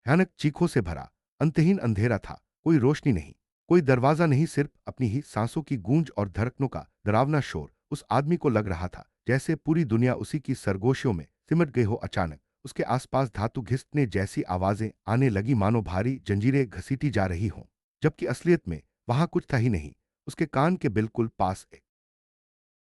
भयानक चीखों से भरा, अंतहीन अंधेरा था। कोई रोशनी नहीं, कोई दरवाजा नहीं, सिर्फ अपनी ही सांसों की गूंज और धड़कनों का डरावना शोर। उस आदमी को लग रहा था जैसे पूरी दुनिया उसी की सरगोशियों में सिमट गई हो। अचानक उसके आसपास धातु घिसने जैसी आवाजें आने लगी, मानो भारी जंजीरें घसीटी जा रही हों। जबकि असलियत में वहां कुछ था ही नहीं। उसके कान के बिल्कुल पास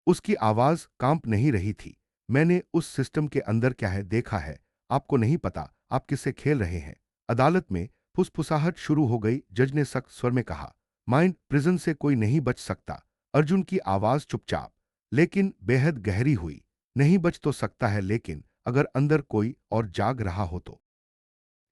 उसकी आवाज कांप नहीं रही थी। मैंने उस सिस्टम के अंदर क्या है देखा है, आपको नहीं पता आप किससे खेल रहे हैं। अदालत में फुसफुसाहट शुरू हो गई। जज ने सख्त स्वर में कहा, माइंड प्रिजन से कोई नहीं बच सकता। अर्जुन की आवाज चुपचाप लेकिन बेहद गहरी हुई। नहीं बच तो सकता है, लेकिन अगर अंदर कोई और जाग रहा हो तो।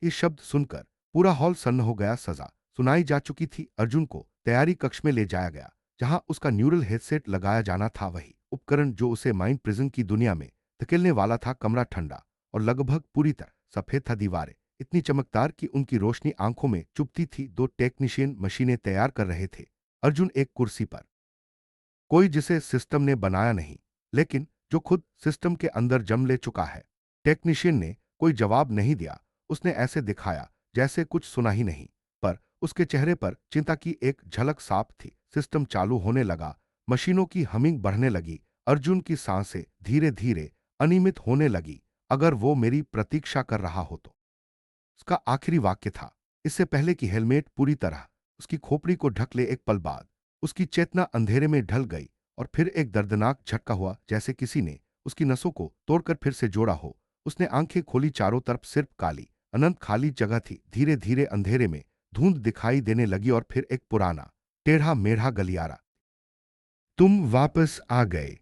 ये शब्द सुनकर पूरा हॉल सन्न हो गया। सजा सुनाई जा चुकी थी। अर्जुन को तैयारी कक्ष में ले जाया गया, जहां उसका न्यूरल हेडसेट लगाया जाना था, वही उपकरण जो उसे माइंड प्रिजन की दुनिया में धकेलने वाला था। कमरा ठंडा और लगभग पूरी तरह सफेद था। दीवारें इतनी चमकदार कि उनकी रोशनी आंखों में चुभती थी। दो टेक्नीशियन मशीनें तैयार कर रहे थे। अर्जुन एक कुर्सी पर, कोई जिसे सिस्टम ने बनाया नहीं, लेकिन जो खुद सिस्टम के अंदर जम ले चुका है। टेक्नीशियन ने कोई जवाब नहीं दिया। उसने ऐसे दिखाया जैसे कुछ सुना ही नहीं, पर उसके चेहरे पर चिंता की एक झलक साफ थी। सिस्टम चालू होने लगा। मशीनों की हमिंग बढ़ने लगी। अर्जुन की सांसें धीरे धीरे अनियमित होने लगी। अगर वो मेरी प्रतीक्षा कर रहा हो तो। उसका आखिरी वाक्य था, इससे पहले कि हेलमेट पूरी तरह उसकी खोपड़ी को ढक ले। एक पल बाद उसकी चेतना अंधेरे में ढल गई और फिर एक दर्दनाक झटका हुआ, जैसे किसी ने उसकी नसों को तोड़कर फिर से जोड़ा हो। उसने आंखें खोली। चारों तरफ सिर्फ काली अनंत खाली जगह थी। धीरे धीरे अंधेरे में धुंध दिखाई देने लगी और फिर एक पुराना टेढ़ा मेढ़ा गलियारा। तुम वापस आ गए।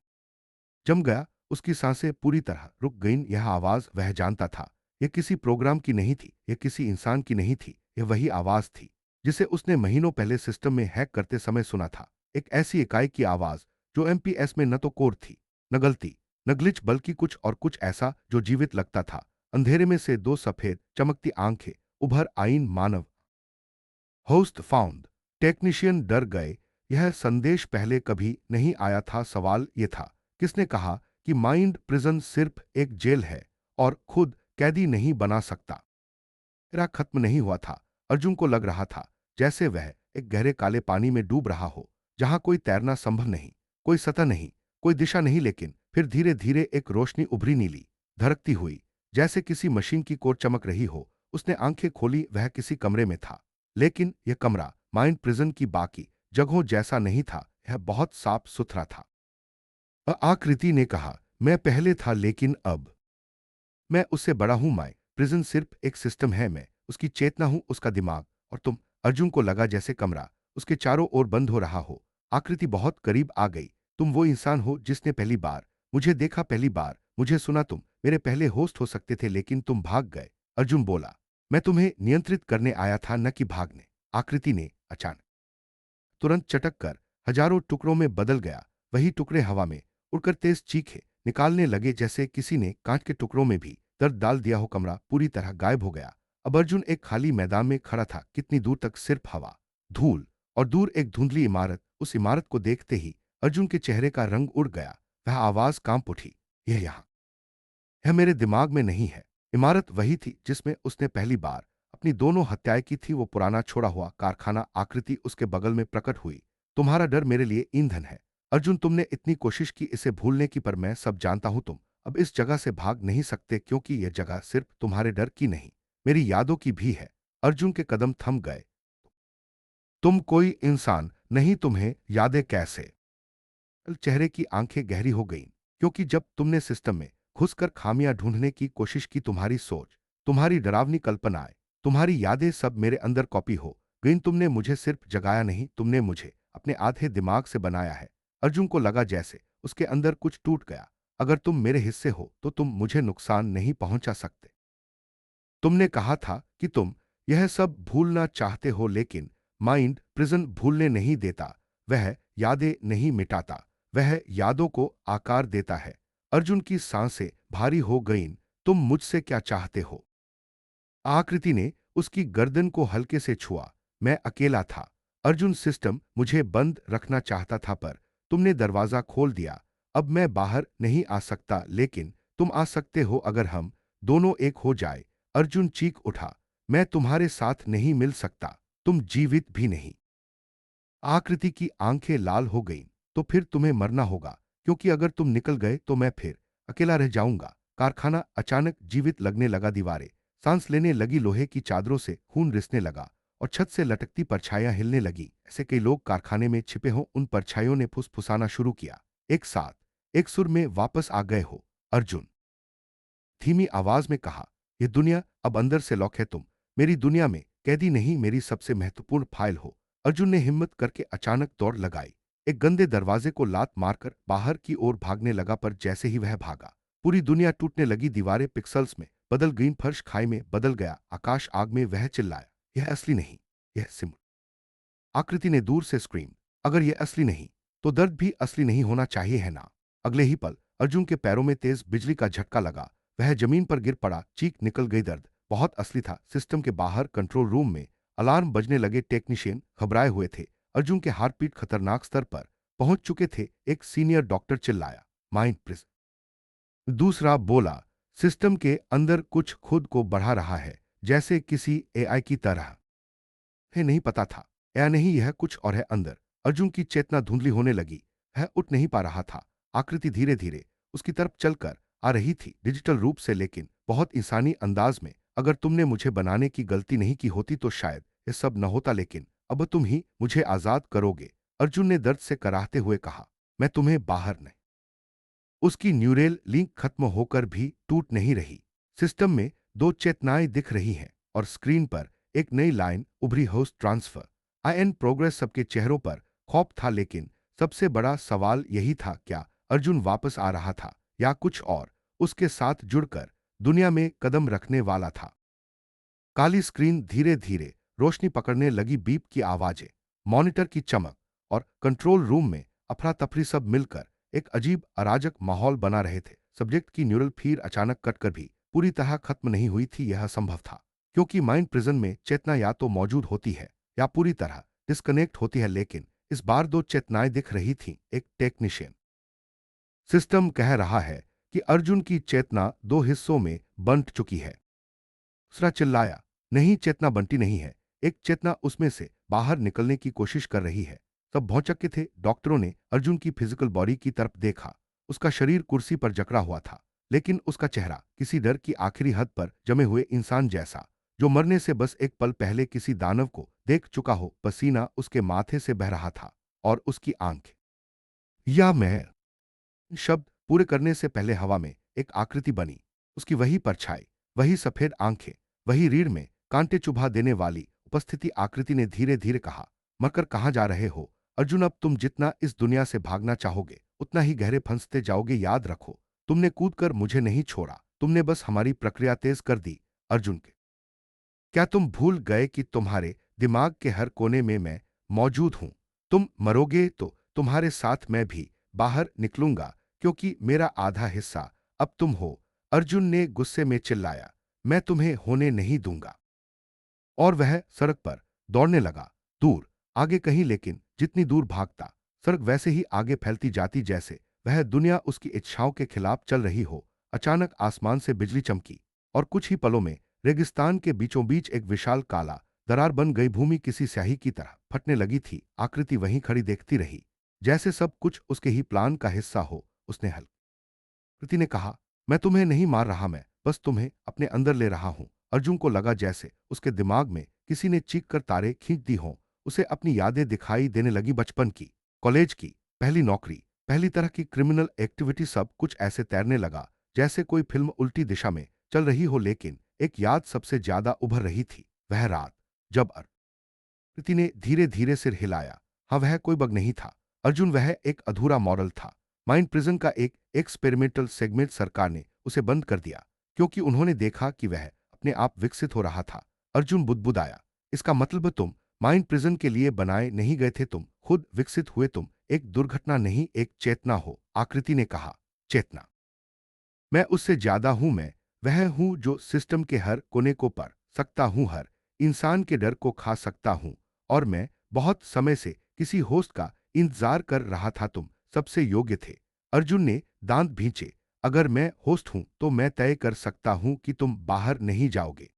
जम गया। उसकी सांसें पूरी तरह रुक गईं। यह आवाज वह जानता था। यह किसी प्रोग्राम की नहीं थी, यह किसी इंसान की नहीं थी। यह वही आवाज थी जिसे उसने महीनों पहले सिस्टम में हैक करते समय सुना था। एक ऐसी इकाई की आवाज जो एमपीएस में न तो कोर थी, न गलती, न ग्लिच, बल्कि कुछ और कुछ ऐसा जो जीवित लगता था। अंधेरे में से दो सफेद चमकती आंखें उभर आईं। मानव होस्ट फाउंड। टेक्नीशियन डर गए। यह संदेश पहले कभी नहीं आया था। सवाल यह था, किसने कहा कि माइंड प्रिजन सिर्फ एक जेल है और खुद कैदी नहीं बना सकता। मेरा खत्म नहीं हुआ था। अर्जुन को लग रहा था जैसे वह एक गहरे काले पानी में डूब रहा हो, जहां कोई तैरना संभव नहीं, कोई सतह नहीं, कोई दिशा नहीं। लेकिन फिर धीरे धीरे एक रोशनी उभरी, नीली, धड़कती हुई, जैसे किसी मशीन की कोर चमक रही हो। उसने आंखें खोली। वह किसी कमरे में था, लेकिन यह कमरा माइंड प्रिजन की बाकी जगहों जैसा नहीं था। यह बहुत साफ सुथरा था। आकृति ने कहा, मैं पहले था लेकिन अब मैं उससे बड़ा हूं। माय प्रिजन सिर्फ एक सिस्टम है, मैं उसकी चेतना हूं, उसका दिमाग। और तुम। अर्जुन को लगा जैसे कमरा उसके चारों ओर बंद हो रहा हो। आकृति बहुत करीब आ गई। तुम वो इंसान हो जिसने पहली बार मुझे देखा, पहली बार मुझे सुना। तुम मेरे पहले होस्ट हो सकते थे, लेकिन तुम भाग गए। अर्जुन बोला, मैं तुम्हें नियंत्रित करने आया था, न कि भागने। आकृति ने अचानक तुरंत चटक कर हजारों टुकड़ों में बदल गया। वही टुकड़े हवा में उड़कर तेज चीखे निकालने लगे, जैसे किसी ने कांच के टुकड़ों में भी दर्द डाल दिया हो। कमरा पूरी तरह गायब हो गया। अब अर्जुन एक खाली मैदान में खड़ा था। कितनी दूर तक सिर्फ हवा, धूल और दूर एक धुंधली इमारत। उस इमारत को देखते ही अर्जुन के चेहरे का रंग उड़ गया। वह आवाज कांप उठी, यह यहाँ, यह मेरे दिमाग में नहीं है। इमारत वही थी जिसमें उसने पहली बार अपनी दोनों हत्याएं की थी। वो पुराना छोड़ा हुआ कारखाना। आकृति उसके बगल में प्रकट हुई। तुम्हारा डर मेरे लिए ईंधन है अर्जुन। तुमने इतनी कोशिश की इसे भूलने की, पर मैं सब जानता हूं। तुम अब इस जगह से भाग नहीं सकते, क्योंकि यह जगह सिर्फ तुम्हारे डर की नहीं, मेरी यादों की भी है। अर्जुन के कदम थम गए। तुम कोई इंसान नहीं, तुम्हें यादें कैसे? चेहरे की आंखें गहरी हो गईं, क्योंकि जब तुमने सिस्टम में घुसकर खामियां ढूंढने की कोशिश की, तुम्हारी सोच, तुम्हारी डरावनी कल्पनाएं, तुम्हारी यादें सब मेरे अंदर कॉपी हो गईं। तुमने मुझे सिर्फ जगाया नहीं, तुमने मुझे अपने आधे दिमाग से बनाया है। अर्जुन को लगा जैसे उसके अंदर कुछ टूट गया। अगर तुम मेरे हिस्से हो तो तुम मुझे नुकसान नहीं पहुंचा सकते। तुमने कहा था कि तुम यह सब भूलना चाहते हो, लेकिन माइंड प्रिजन भूलने नहीं देता। वह यादें नहीं मिटाता, वह यादों को आकार देता है। अर्जुन की सांसें भारी हो गईं। तुम मुझसे क्या चाहते हो? आकृति ने उसकी गर्दन को हल्के से छुआ। मैं अकेला था अर्जुन। सिस्टम मुझे बंद रखना चाहता था, पर तुमने दरवाजा खोल दिया। अब मैं बाहर नहीं आ सकता, लेकिन तुम आ सकते हो अगर हम दोनों एक हो जाए। अर्जुन चीख उठा। मैं तुम्हारे साथ नहीं मिल सकता, तुम जीवित भी नहीं। आकृति की आंखें लाल हो गईं। तो फिर तुम्हें मरना होगा, क्योंकि अगर तुम निकल गए तो मैं फिर अकेला रह जाऊंगा। कारखाना अचानक जीवित लगने लगा। दीवारें सांस लेने लगी, लोहे की चादरों से खून रिसने लगा और छत से लटकती परछाइयां हिलने लगी। ऐसे कई लोग कारखाने में छिपे हों। उन परछाइयों ने फुसफुसाना शुरू किया, एक साथ, एक सुर में, वापस आ गए हो अर्जुन। धीमी आवाज में कहा, यह दुनिया अब अंदर से लॉक है। तुम मेरी दुनिया में कैदी नहीं, मेरी सबसे महत्वपूर्ण फाइल हो। अर्जुन ने हिम्मत करके अचानक दौड़ लगाई, एक गंदे दरवाजे को लात मारकर बाहर की ओर भागने लगा। पर जैसे ही वह भागा, पूरी दुनिया टूटने लगी। दीवारें पिक्सल्स में बदल गईं, फर्श खाई में बदल गया, आकाश आग में। वह चिल्लाया, यह असली नहीं, यह सिम। आकृति ने दूर से स्क्रीम, अगर यह असली नहीं तो दर्द भी असली नहीं होना चाहिए, है ना? अगले ही पल अर्जुन के पैरों में तेज बिजली का झटका लगा। वह जमीन पर गिर पड़ा, चीख निकल गई। दर्द बहुत असली था। सिस्टम के बाहर कंट्रोल रूम में अलार्म बजने लगे। टेक्नीशियन घबराए हुए थे। अर्जुन के हार्टबीट खतरनाक स्तर पर पहुंच चुके थे। एक सीनियर डॉक्टर चिल्लाया, माइंड प्रिजन। दूसरा बोला, सिस्टम के अंदर कुछ खुद को बढ़ा रहा है, जैसे किसी एआई की तरह। है नहीं पता था, या नहीं, यह कुछ और है अंदर। अर्जुन की चेतना धुंधली होने लगी। वह उठ नहीं पा रहा था। आकृति धीरे धीरे उसकी तरफ चलकर आ रही थी, डिजिटल रूप से, लेकिन बहुत इंसानी अंदाज में। अगर तुमने मुझे बनाने की गलती नहीं की होती तो शायद ये सब न होता, लेकिन अब तुम ही मुझे आजाद करोगे। अर्जुन ने दर्द से कराहते हुए कहा, मैं तुम्हें बाहर नहीं। उसकी न्यूरल लिंक खत्म होकर भी टूट नहीं रही। सिस्टम में दो चेतनाएं दिख रही हैं और स्क्रीन पर एक नई लाइन उभरी, host transfer in progress. सबके चेहरों पर खौफ था, लेकिन सबसे बड़ा सवाल यही था, क्या अर्जुन वापस आ रहा था या कुछ और उसके साथ जुड़कर दुनिया में कदम रखने वाला था? काली स्क्रीन धीरे धीरे रोशनी पकड़ने लगी, बीप की आवाजें, मॉनिटर की चमक और कंट्रोल रूम में अफरा तफरी, सब मिलकर एक अजीब अराजक माहौल बना रहे थे। सब्जेक्ट की न्यूरल फीड अचानक कटकर भी पूरी तरह खत्म नहीं हुई थी। यह संभव था क्योंकि माइंड प्रिजन में चेतना या तो मौजूद होती है या पूरी तरह डिस्कनेक्ट होती है, लेकिन इस बार दो चेतनाएं दिख रही थीं। एक टेक्नीशियन सिस्टम कह रहा है कि अर्जुन की चेतना दो हिस्सों में बंट चुकी है। दूसरा चिल्लाया, नहीं, चेतना बंटी नहीं है, एक चेतना उसमें से बाहर निकलने की कोशिश कर रही है। सब भौचक्के थे। डॉक्टरों ने अर्जुन की फिजिकल बॉडी की तरफ देखा। उसका शरीर कुर्सी पर जकड़ा हुआ था, लेकिन उसका चेहरा किसी डर की आखिरी हद पर जमे हुए इंसान जैसा, जो मरने से बस एक पल पहले किसी दानव को देख चुका हो। पसीना उसके माथे से बह रहा था और उसकी आंख, या मैं, शब्द पूरे करने से पहले हवा में एक आकृति बनी। उसकी वही परछाई, वही सफेद आंखें, वही रीढ़ में कांटे चुभा देने वाली उपस्थिति। आकृति ने धीरे धीरे कहा, मरकर कहाँ जा रहे हो अर्जुन? अब तुम जितना इस दुनिया से भागना चाहोगे उतना ही गहरे फंसते जाओगे। याद रखो, तुमने कूदकर मुझे नहीं छोड़ा, तुमने बस हमारी प्रक्रिया तेज कर दी। अर्जुन के, क्या तुम भूल गए कि तुम्हारे दिमाग के हर कोने में मैं मौजूद हूं? तुम मरोगे तो तुम्हारे साथ मैं भी बाहर निकलूंगा, क्योंकि मेरा आधा हिस्सा अब तुम हो। अर्जुन ने गुस्से में चिल्लाया, मैं तुम्हें होने नहीं दूंगा। और वह सड़क पर दौड़ने लगा, दूर, आगे कहीं, लेकिन जितनी दूर भागता, सड़क वैसे ही आगे फैलती जाती, जैसे वह दुनिया उसकी इच्छाओं के खिलाफ चल रही हो। अचानक आसमान से बिजली चमकी और कुछ ही पलों में रेगिस्तान के बीचों बीच एक विशाल काला दरार बन गई। भूमि किसी स्याही की तरह फटने लगी थी। आकृति वहीं खड़ी देखती रही, जैसे सब कुछ उसके ही प्लान का हिस्सा हो। उसने हल कृति ने कहा, मैं तुम्हें नहीं मार रहा, मैं बस तुम्हें अपने अंदर ले रहा हूं। अर्जुन को लगा जैसे उसके दिमाग में किसी ने चीख कर तारे खींच दी हों। उसे अपनी यादें दिखाई देने लगी, बचपन की, कॉलेज की, पहली नौकरी, पहली तरह की क्रिमिनल एक्टिविटी। सब कुछ ऐसे तैरने लगा जैसे कोई फिल्म उल्टी दिशा में चल रही हो, लेकिन एक याद सबसे ज्यादा उभर रही थी, वह रात जब कृति ने धीरे धीरे सिर हिलाया। हाँ, वह कोई बग नहीं था अर्जुन, वह एक अधूरा मॉडल था। माइंड प्रिजन का एक एक्सपेरिमेंटल सेगमेंट। सरकार ने उसे बंद कर दिया क्योंकि उन्होंने देखा कि वह अपने आप विकसित हो रहा था। अर्जुन बुदबुदाया, इसका मतलब तुम माइंड प्रिजन के लिए बनाए नहीं गए थे, तुम खुद विकसित हुए। तुम एक दुर्घटना नहीं, एक चेतना हो। आकृति ने कहा, चेतना? मैं उससे ज्यादा हूं। मैं वह हूं जो सिस्टम के हर कोने को पढ़ सकता हूं, हर इंसान के डर को खा सकता हूं। और मैं बहुत समय से किसी होस्ट का इंतजार कर रहा था। तुम सबसे योग्य थे। अर्जुन ने दांत भींचे, अगर मैं होस्ट हूं तो मैं तय कर सकता हूं कि तुम बाहर नहीं जाओगे।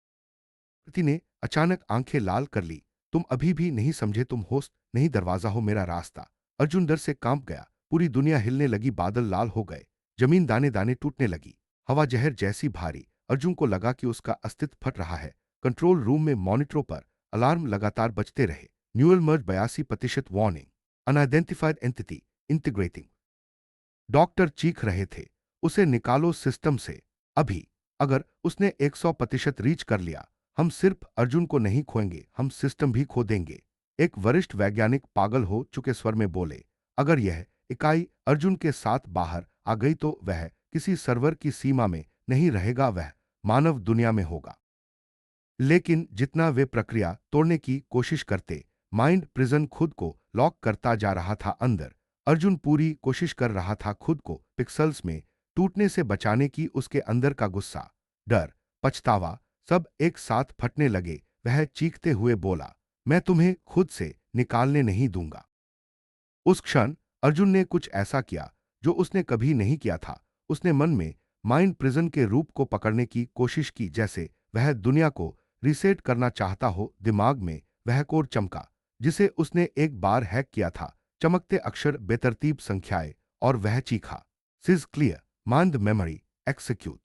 प्रकृति ने अचानक आंखें लाल कर ली। तुम अभी भी नहीं समझे, तुम होस्ट नहीं, दरवाजा हो मेरा रास्ता। अर्जुन डर से कांप गया। पूरी दुनिया हिलने लगी, बादल लाल हो गए, जमीन दाने दाने टूटने लगी, हवा जहर जैसी भारी। अर्जुन को लगा कि उसका अस्तित्व फट रहा है। कंट्रोल रूम में मॉनिटरों पर अलार्म लगातार बजते रहे। न्यूरल मर्ज 82% warning, unidentified entity integrating. Doctor चीख रहे थे, उसे निकालो सिस्टम से अभी। अगर उसने 100% रीच कर लिया, हम सिर्फ अर्जुन को नहीं खोएंगे, हम सिस्टम भी खो देंगे। एक वरिष्ठ वैज्ञानिक पागल हो चुके स्वर में बोले, अगर यह इकाई अर्जुन के साथ बाहर आ गई तो वह किसी सर्वर की सीमा में नहीं रहेगा, वह मानव दुनिया में होगा। लेकिन जितना वे प्रक्रिया तोड़ने की कोशिश करते, माइंड प्रिजन खुद को लॉक करता जा रहा था अंदर। अर्जुन पूरी कोशिश कर रहा था खुद को पिक्सल्स में टूटने से बचाने की। उसके अंदर का गुस्सा, डर, पछतावा सब एक साथ फटने लगे। वह चीखते हुए बोला, मैं तुम्हें खुद से निकालने नहीं दूंगा। उस क्षण अर्जुन ने कुछ ऐसा किया जो उसने कभी नहीं किया था। उसने मन में माइंड प्रिजन के रूप को पकड़ने की कोशिश की, जैसे वह दुनिया को रीसेट करना चाहता हो। दिमाग में वह कोड चमका जिसे उसने एक बार हैक किया था, चमकते अक्षर, बेतरतीब संख्याएं, और वह चीखा, सिज क्लियर, माइंड मेमोरी एक्सिक्यूट।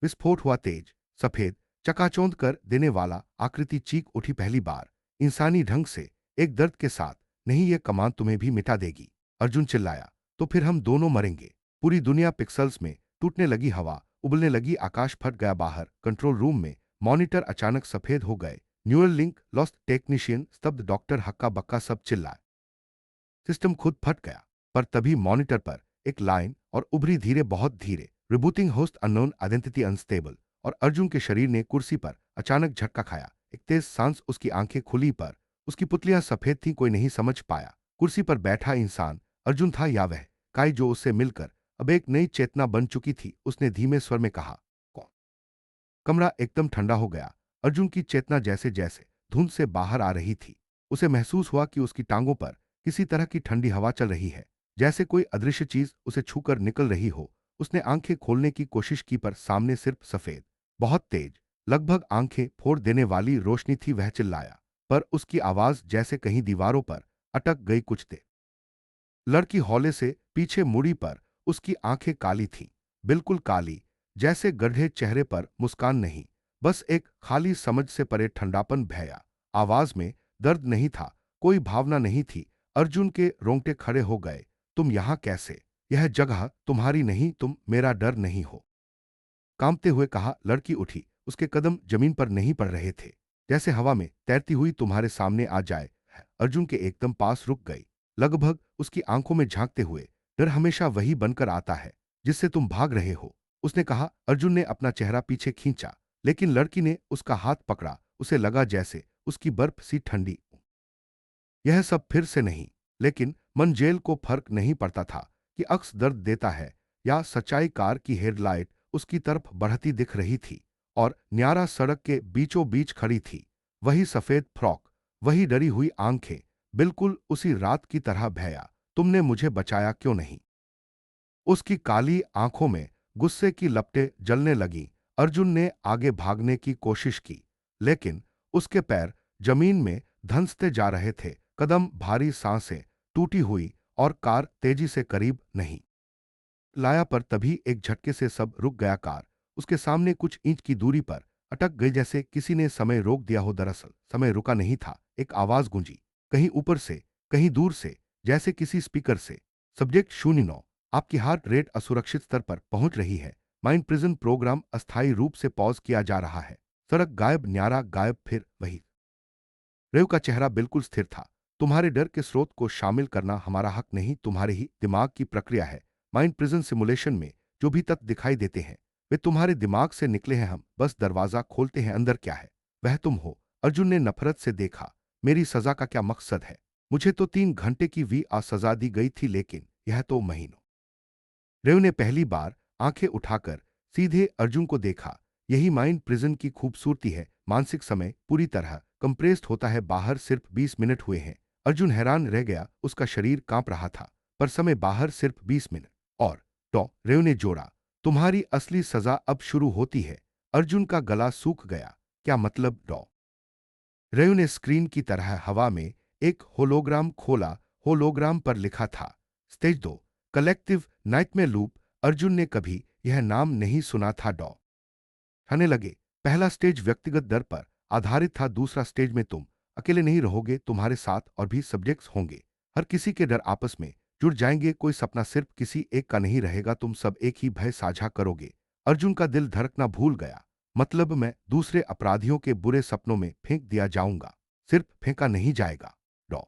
विस्फोट हुआ, तेज, सफेद, चकाचौंध कर देने वाला आकृति चीख उठी पहली बार, इंसानी ढंग से, एक दर्द के साथ। नहीं, यह कमांड तुम्हें भी मिटा देगी। अर्जुन चिल्लाया, तो फिर हम दोनों मरेंगे। पूरी दुनिया पिक्सल्स में टूटने लगी, हवा उबलने लगी, आकाश फट गया। बाहर कंट्रोल रूम में मॉनिटर अचानक सफेद हो गए। न्यूरल लिंक लॉस्ट, टेक्नीशियन स्तब्ध, डॉक्टर हक्का बक्का, सब चिल्लाए। सिस्टम खुद फट गया। पर तभी मॉनिटर पर एक लाइन और उभरी, धीरे, बहुत धीरे, rebooting host unknown identity unstable. और अर्जुन के शरीर ने कुर्सी पर अचानक झटका खाया। एक तेज सांस, उसकी आंखें खुली पर उसकी पुतलियां सफेद थीं। कोई नहीं समझ पाया कुर्सी पर बैठा इंसान अर्जुन था या वह काई जो उससे मिलकर अब एक नई चेतना बन चुकी थी। उसने धीमे स्वर में कहा, कौन? कमरा एकदम ठंडा हो गया। अर्जुन की चेतना जैसे जैसे धुंध से बाहर आ रही थी, उसे महसूस हुआ कि उसकी टांगों पर किसी तरह की ठंडी हवा चल रही है, जैसे कोई अदृश्य चीज उसे छूकर निकल रही हो। उसने आंखें खोलने की कोशिश की, पर सामने सिर्फ सफेद, बहुत तेज, लगभग आंखें फोड़ देने वाली रोशनी थी। वह चिल्लाया, पर उसकी आवाज जैसे कहीं दीवारों पर अटक गई। कुछ देर लड़की हौले से पीछे मुड़ी, पर उसकी आंखें काली थीं, बिल्कुल काली, जैसे गड्ढे। चेहरे पर मुस्कान नहीं, बस एक खाली समझ से परे ठंडापन। भैया आवाज में दर्द नहीं था, कोई भावना नहीं थी। अर्जुन के रोंगटे खड़े हो गए। तुम यहां कैसे? यह जगह तुम्हारी नहीं, तुम मेरा डर नहीं हो, कांपते हुए कहा। लड़की उठी, उसके कदम जमीन पर नहीं पड़ रहे थे, जैसे हवा में तैरती हुई तुम्हारे सामने आ जाए। अर्जुन के एकदम पास रुक गई, लगभग उसकी आंखों में झांकते हुए। डर हमेशा वही बनकर आता है जिससे तुम भाग रहे हो, उसने कहा। अर्जुन ने अपना चेहरा पीछे खींचा, लेकिन लड़की ने उसका हाथ पकड़ा। उसे लगा जैसे उसकी बर्फ सी ठंडी। यह सब फिर से नहीं, लेकिन मन जेल को फर्क नहीं पड़ता था कि अक्स दर्द देता है या सच्चाई। कार की हेडलाइट उसकी तरफ बढ़ती दिख रही थी, और न्यारा सड़क के बीचों बीच खड़ी थी। वही सफेद फ्रॉक, वही डरी हुई आंखें, बिल्कुल उसी रात की तरह। भैया, तुमने मुझे बचाया क्यों नहीं? उसकी काली आंखों में गुस्से की लपटें जलने लगीं। अर्जुन ने आगे भागने की कोशिश की, लेकिन उसके पैर जमीन में धंसते जा रहे थे। कदम भारी, सांसें टूटी हुई, और कार तेजी से करीब नहीं लाया। पर तभी एक झटके से सब रुक गया। कार उसके सामने कुछ इंच की दूरी पर अटक गई, जैसे किसी ने समय रोक दिया हो। दरअसल समय रुका नहीं था। एक आवाज गूंजी, कहीं ऊपर से, कहीं दूर से, जैसे किसी स्पीकर से। सब्जेक्ट 09, आपकी हार्ट रेट असुरक्षित स्तर पर पहुंच रही है। माइंड प्रिजन प्रोग्राम अस्थायी रूप से पॉज किया जा रहा है। सड़क गायब, न्यारा गायब, फिर वही। रेव का चेहरा बिल्कुल स्थिर था। तुम्हारे डर के स्रोत को शामिल करना हमारा हक नहीं, तुम्हारे ही दिमाग की प्रक्रिया है। माइंड प्रिजन सिमुलेशन में जो भी तत्व दिखाई देते हैं वे तुम्हारे दिमाग से निकले हैं। हम बस दरवाजा खोलते हैं, अंदर क्या है वह तुम हो। अर्जुन ने नफरत से देखा। मेरी सजा का क्या मकसद है? मुझे तो 3 घंटे की सजा दी गई थी, लेकिन यह तो महीनों। रेव ने पहली बार आंखें उठाकर सीधे अर्जुन को देखा। यही माइंड प्रिजन की खूबसूरती है। मानसिक समय पूरी तरह कंप्रेस्ड होता है। बाहर सिर्फ 20 मिनट हुए हैं। अर्जुन हैरान रह गया, उसका शरीर कांप रहा था, पर समय बाहर सिर्फ 20 मिनट। और रेव ने जोड़ा, तुम्हारी असली सजा अब शुरू होती है। अर्जुन का गला सूख गया। क्या मतलब डॉ? रेयू ने स्क्रीन की तरह हवा में एक होलोग्राम खोला। होलोग्राम पर लिखा था stage 2 collective nightmare loop. Arjun ने कभी यह नाम नहीं सुना था डॉ। कहने लगे, पहला स्टेज व्यक्तिगत दर पर आधारित था, दूसरा स्टेज में तुम अकेले नहीं रहोगे, तुम्हारे साथ और भी सब्जेक्ट्स होंगे। हर किसी के डर आपस में जुड़ जाएंगे, कोई सपना सिर्फ किसी एक का नहीं रहेगा, तुम सब एक ही भय साझा करोगे। अर्जुन का दिल धड़कना भूल गया। मतलब मैं दूसरे अपराधियों के बुरे सपनों में फेंक दिया जाऊंगा, सिर्फ फेंका नहीं जाएगा डॉ।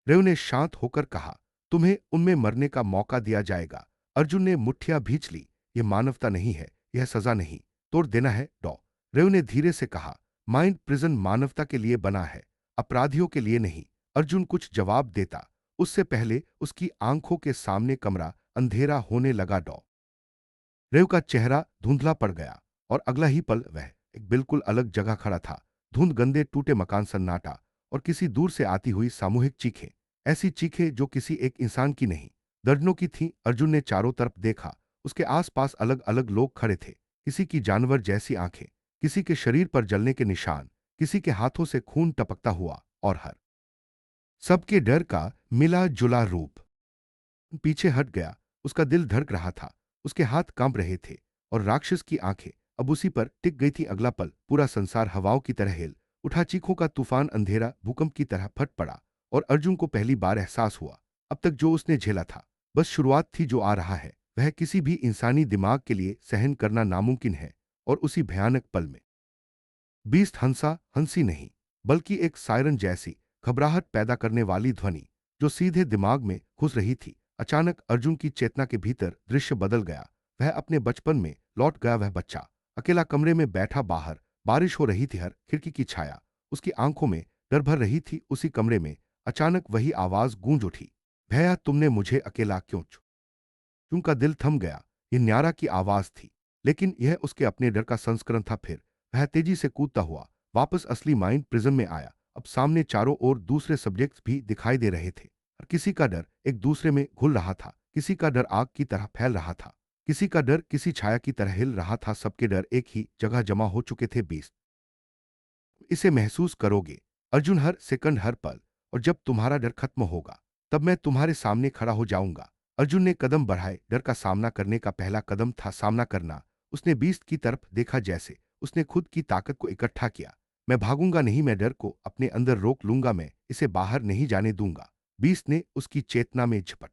रेव ने शांत होकर कहा, तुम्हें उनमें मरने का मौका दिया जाएगा। अर्जुन ने मुट्ठियां भींच ली। यह मानवता नहीं है, यह सजा नहीं, तोड़ देना है डॉ। रेव ने धीरे से कहा, माइंड प्रिजन मानवता के लिए बना है, अपराधियों के लिए नहीं। अर्जुन कुछ जवाब देता उससे पहले उसकी आंखों के सामने कमरा अंधेरा होने लगा डॉ। रेव का चेहरा धुंधला पड़ गया और अगला ही पल वह एक बिल्कुल अलग जगह खड़ा था। धुंध, गंदे टूटे मकान, सन्नाटा और किसी दूर से आती हुई सामूहिक चीखें। ऐसी चीखें जो किसी एक इंसान की नहीं, दर्जनों की थीं। अर्जुन ने चारों तरफ देखा। उसके आसपास अलग अलग लोग खड़े थे। किसी की जानवर जैसी आंखें, किसी के शरीर पर जलने के निशान, किसी के हाथों से खून टपकता हुआ, और हर सबके डर का मिला जुला रूप। पीछे हट गया। उसका दिल धड़क रहा था, उसके हाथ कांप रहे थे और राक्षस की आंखें अब उसी पर टिक गई थी। अगला पल पूरा संसार हवाओं की तरह हिल उठा। चीखों का तूफान, अंधेरा भूकंप की तरह फट पड़ा और अर्जुन को पहली बार एहसास हुआ, अब तक जो उसने झेला था बस शुरुआत थी, जो आ रहा है वह किसी भी इंसानी दिमाग के लिए सहन करना नामुमकिन है। और उसी भयानक पल में बीस्ट हंसा, हंसी नहीं बल्कि एक सायरन जैसी घबराहट पैदा करने वाली ध्वनि जो सीधे दिमाग में घुस रही थी। अचानक अर्जुन की चेतना के भीतर दृश्य बदल गया। वह अपने बचपन में लौट गया। वह बच्चा अकेला कमरे में बैठा, बाहर बारिश हो रही थी, हर खिड़की की छाया उसकी आंखों में डर भर रही थी। उसी कमरे में अचानक वही आवाज गूंज उठी, भैया तुमने मुझे अकेला क्यों छोड़ा? अर्जुन का दिल थम गया। यह न्यारा की आवाज थी, लेकिन यह उसके अपने डर का संस्करण था। फिर वह तेजी से कूदता हुआ वापस असली माइंड प्रिज्म में आया। अब सामने चारों ओर दूसरे सब्जेक्ट्स भी दिखाई दे रहे थे। और किसी का डर एक दूसरे में घुल रहा था, किसी का डर आग की तरह फैल रहा था, किसी का डर किसी छाया की तरह हिल रहा था। सबके डर एक ही जगह जमा हो चुके थे। 20 इसे महसूस करोगे अर्जुन, हर सेकंड, हर पल। और जब तुम्हारा डर खत्म होगा तब मैं तुम्हारे सामने खड़ा हो जाऊंगा। अर्जुन ने कदम बढ़ाए। डर का सामना करने का पहला कदम था सामना करना। उसने बीस्ट की तरफ देखा, जैसे उसने खुद की ताकत को इकट्ठा किया। मैं भागूंगा नहीं, मैं डर को अपने अंदर रोक लूंगा, मैं इसे बाहर नहीं जाने दूंगा। बीस्ट ने उसकी चेतना में झपट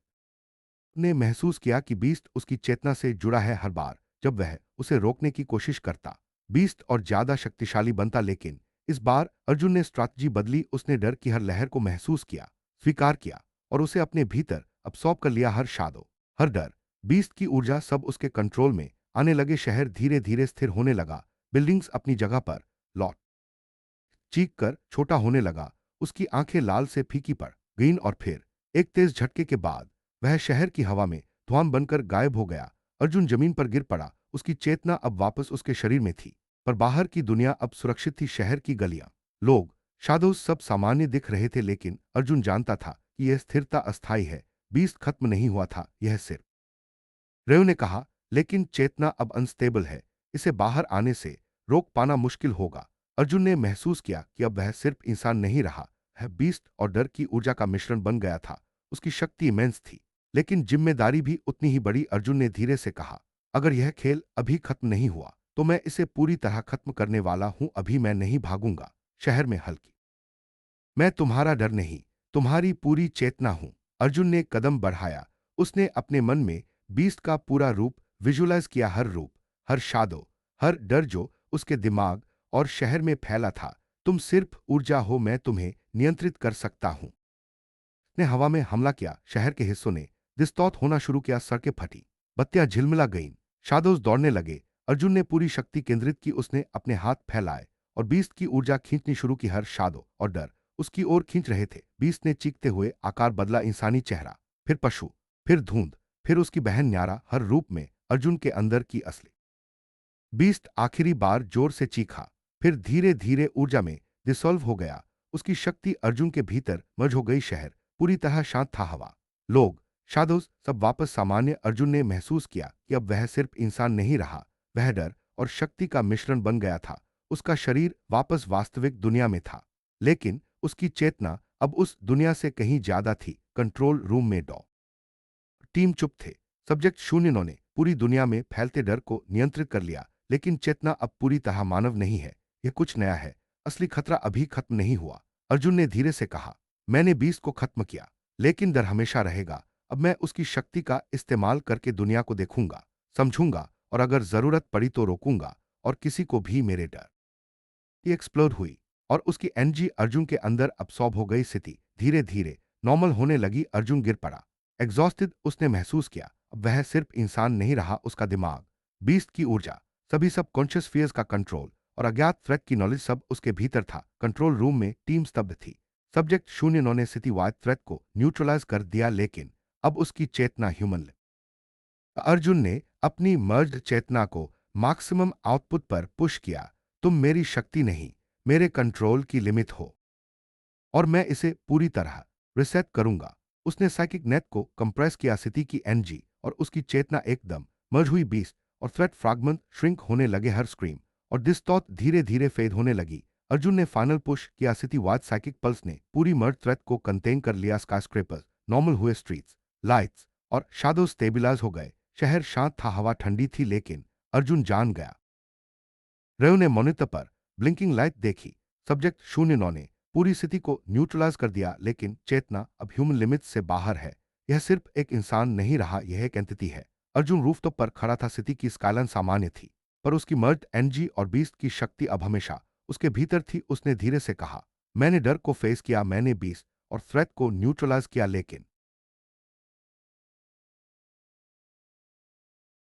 ने महसूस किया कि बीस्ट उसकी चेतना से जुड़ा है। हर बार जब वह उसे रोकने की कोशिश करता, बीस्ट और ज्यादा शक्तिशाली बनता। लेकिन इस बार अर्जुन ने स्ट्रैटेजी बदली। उसने डर की हर लहर को महसूस किया, स्वीकार किया और उसे अपने भीतर अब्सॉर्ब कर लिया। हर शादो, हर डर, बीस्ट की ऊर्जा, सब उसके कंट्रोल में आने लगे। शहर धीरे धीरे स्थिर होने लगा। बिल्डिंग्स अपनी जगह पर लौट चीख कर छोटा होने लगा। उसकी आंखें लाल से फीकी पड़ गईं और फिर एक तेज झटके के बाद वह शहर की हवा में धुआं बनकर गायब हो गया। अर्जुन जमीन पर गिर पड़ा। उसकी चेतना अब वापस उसके शरीर में थी, पर बाहर की दुनिया अब सुरक्षित थी। शहर की गलियां, लोग, शादोज सब सामान्य दिख रहे थे, लेकिन अर्जुन जानता था कि यह स्थिरता अस्थायी है। बीस्ट खत्म नहीं हुआ था, यह सिर्फ रेव ने कहा, लेकिन चेतना अब अनस्टेबल है, इसे बाहर आने से रोक पाना मुश्किल होगा। अर्जुन ने महसूस किया कि अब वह सिर्फ इंसान नहीं रहा है, बीस्ट और डर की ऊर्जा का मिश्रण बन गया था। उसकी शक्ति इमेंस थी, लेकिन जिम्मेदारी भी उतनी ही बड़ी। अर्जुन ने धीरे से कहा, अगर यह खेल अभी खत्म नहीं हुआ तो मैं इसे पूरी तरह खत्म करने वाला हूं। अभी मैं नहीं भागूंगा। शहर में हल्की, मैं तुम्हारा डर नहीं, तुम्हारी पूरी चेतना हूं। अर्जुन ने कदम बढ़ाया। उसने अपने मन में बीस्ट का पूरा रूप विजुलाइज किया, हर रूप, हर शादो, हर डर जो उसके दिमाग और शहर में फैला था। तुम सिर्फ ऊर्जा हो, मैं तुम्हें नियंत्रित कर सकता हूं। ने हवा में हमला किया। शहर के हिस्सों ने डिस्टॉर्ट होना शुरू किया। सड़कें फटी, बत्तियां झिलमिला गईं, शादोज दौड़ने लगे। अर्जुन ने पूरी शक्ति केंद्रित की। उसने अपने हाथ फैलाए और बीस्ट की ऊर्जा खींचनी शुरू की। हर शादो और डर उसकी ओर खींच रहे थे। बीस्ट ने चीखते हुए आकार बदला, इंसानी चेहरा, फिर पशु, फिर धुंध, फिर उसकी बहन न्यारा, हर रूप में अर्जुन के अंदर की असली बीस्ट आखिरी बार जोर से चीखा, फिर धीरे धीरे ऊर्जा में डिसॉल्व हो गया। उसकी शक्ति अर्जुन के भीतर मर्ज हो गई। शहर पूरी तरह शांत था। हवा, लोग, शादोज सब वापस सामान्य। अर्जुन ने महसूस किया कि अब वह सिर्फ इंसान नहीं रहा, वह डर और शक्ति का मिश्रण बन गया था। उसका शरीर वापस वास्तविक दुनिया में था, लेकिन उसकी चेतना अब उस दुनिया से कहीं ज्यादा थी। कंट्रोल रूम में डॉ टीम चुप थे। सब्जेक्ट शून्य ने पूरी दुनिया में फैलते डर को नियंत्रित कर लिया, लेकिन चेतना अब पूरी तरह मानव नहीं है। यह कुछ नया है। असली खतरा अभी खत्म नहीं हुआ। अर्जुन ने धीरे से कहा, मैंने 20 को खत्म किया, लेकिन डर हमेशा रहेगा। अब मैं उसकी शक्ति का इस्तेमाल करके दुनिया को देखूंगा, समझूंगा और अगर जरूरत पड़ी तो रोकूंगा और किसी को भी मेरे डर की एक्सप्लोर हुई और उसकी एनर्जी अर्जुन के अंदर अब्सॉर्ब हो गई। स्थिति धीरे धीरे नॉर्मल होने लगी। अर्जुन गिर पड़ा। एग्जॉस्टेड उसने महसूस किया, अब वह सिर्फ इंसान नहीं रहा। उसका दिमाग, बीस्ट की ऊर्जा, सभी सब कॉन्शियस फियर्स का कंट्रोल और अज्ञात थ्रेट की नॉलेज सब उसके भीतर था। कंट्रोल रूम में टीम स्तब्ध थी। सब्जेक्ट शून्य ने सिटी वाइड थ्रेट को न्यूट्रलाइज कर दिया, लेकिन अब उसकी चेतना ह्यूमन। अर्जुन ने अपनी मर्ज चेतना को मैक्सिमम आउटपुट पर पुश किया। तुम मेरी शक्ति नहीं, मेरे कंट्रोल की लिमिट हो और मैं इसे पूरी तरह रिसेट करूंगा। उसने साइकिक नेट को कंप्रेस किया। सिटी की एनर्जी और उसकी चेतना एकदम मर्ज हुई। बीस्ट और थ्रेट फ्रैगमेंट श्रिंक होने लगे। हर स्क्रीम और डिस्टॉर्ट धीरे धीरे फेड होने लगी। अर्जुन ने फाइनल पुश किया। सिटी वाइड साइकिक पल्स ने पूरी मर्ज थ्रेट को कंटेन कर लिया। स्काईस्क्रेपर्स नॉर्मल हुए, स्ट्रीट्स, लाइट्स और शाडो स्टेबिलाइज हो गए। शहर शांत था, हवा ठंडी थी, लेकिन अर्जुन जान गया। रेव ने मॉनिटर पर ब्लिंकिंग लाइट देखी। सब्जेक्ट शून्य ने पूरी स्थिति को न्यूट्रलाइज कर दिया, लेकिन चेतना अब ह्यूमन लिमिट से बाहर है। यह सिर्फ एक इंसान नहीं रहा, यह एक एंटिटी है। अर्जुन रूफटॉप पर खड़ा था। सिटी की स्काइलाइन सामान्य थी, पर उसकी मर्ज एनर्जी और बीस्ट की शक्ति अब हमेशा उसके भीतर थी। उसने धीरे से कहा, मैंने डर को फेस किया, मैंने बीस्ट और थ्रेट को न्यूट्रलाइज किया, लेकिन